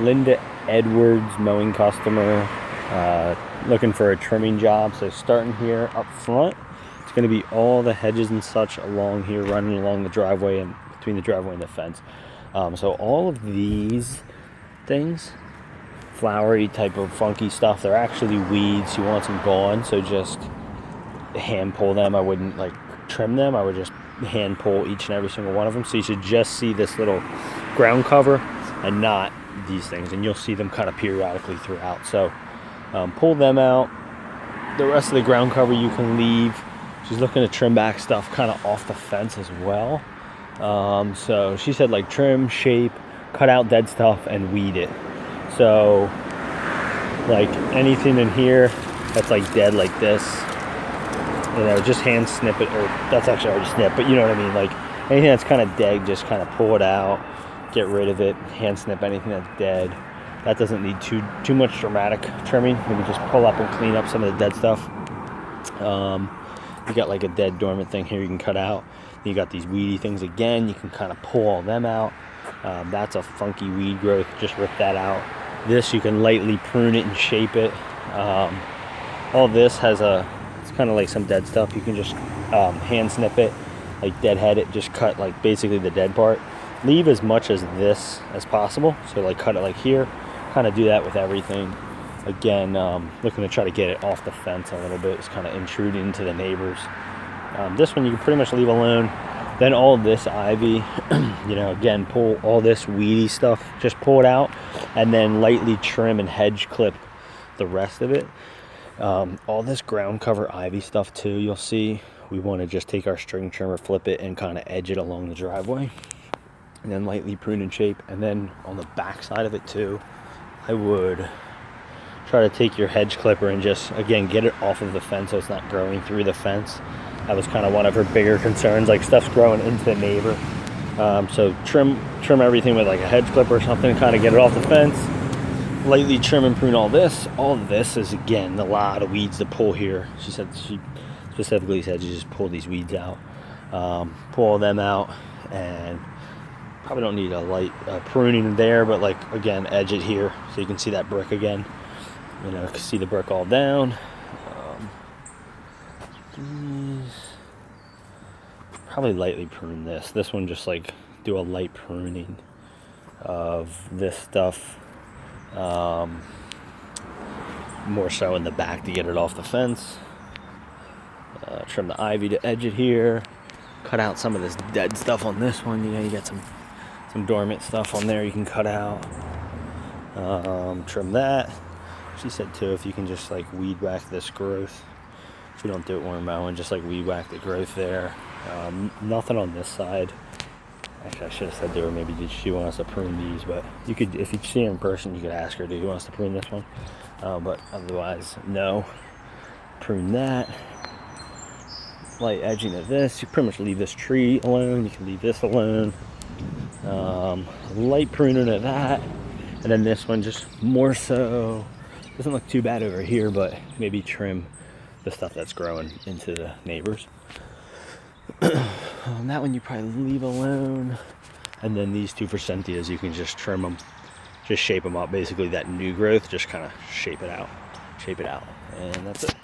Linda Edwards, mowing customer, looking for a trimming job. So starting here up front, it's going to be all the hedges and such along here, running along the driveway and between the driveway and the fence. So all of these things, flowery type of funky stuff, they're actually weeds. You want them gone, so just hand pull them. I wouldn't like trim them. I would just hand pull each and every single one of them. So you should just see this little ground cover and not these things, and you'll see them kind of periodically throughout. So pull them out. The rest of the ground cover you can leave. She's looking to trim back stuff kind of off the fence as well. So she said like trim, shape, cut out dead stuff, and weed it. So like anything in here that's like dead like this, just hand snip it, or that's actually already snipped, but you know what I mean, like anything that's kind of dead, just kind of pull it out, get rid of it, hand snip anything that's dead. That doesn't need too much dramatic trimming. Maybe just pull up and clean up some of the dead stuff. You got like a dead dormant thing here you can cut out. You got these weedy things again, you can kind of pull all them out. That's a funky weed growth, just rip that out. This you can lightly prune it and shape it. All this has it's kind of like some dead stuff. You can just hand snip it, like deadhead it, just cut like basically the dead part. Leave as much as this as possible, so like cut it like here. Kind of do that with everything. Again, looking to try to get it off the fence a little bit. It's kind of intruding into the neighbors. This one you can pretty much leave alone. Then all this ivy, again, pull all this weedy stuff, just pull it out, and then lightly trim and hedge clip the rest of it. All this ground cover ivy stuff too, you'll see. We want to just take our string trimmer, flip it, and kind of edge it along the driveway. And then lightly prune and shape. And then on the back side of it too, I would try to take your hedge clipper and just, again, get it off of the fence so it's not growing through the fence. That was kind of one of her bigger concerns, like stuff's growing into the neighbor. So trim everything with like a hedge clipper or something, kind of get it off the fence. Lightly trim and prune all this. All of this is, again, a lot of weeds to pull here. She specifically said you just pull these weeds out. Pull them out, and probably don't need a light pruning there, but like, again, edge it here so you can see that brick again. You can see the brick all down. Probably lightly prune this. This one, just like do a light pruning of this stuff. More so in the back to get it off the fence. Trim the ivy to edge it here. Cut out some of this dead stuff on this one. You got some dormant stuff on there you can cut out. Trim that. She said too, if you can just like weed whack this growth. If you don't do it worm mowing, just like weed whack the growth there. Nothing on this side. Actually, I should have said to her, maybe did she want us to prune these, but you could, if you see her in person, you could ask her, do you want us to prune this one? But otherwise, no. Prune that. Light edging of this. You pretty much leave this tree alone. You can leave this alone. Light pruning of that. And then this one, just more so, doesn't look too bad over here, but maybe trim the stuff that's growing into the neighbors. That one you probably leave alone. And then these two forsythias, you can just trim them, just shape them up. Basically that new growth, just kind of shape it out. And that's it.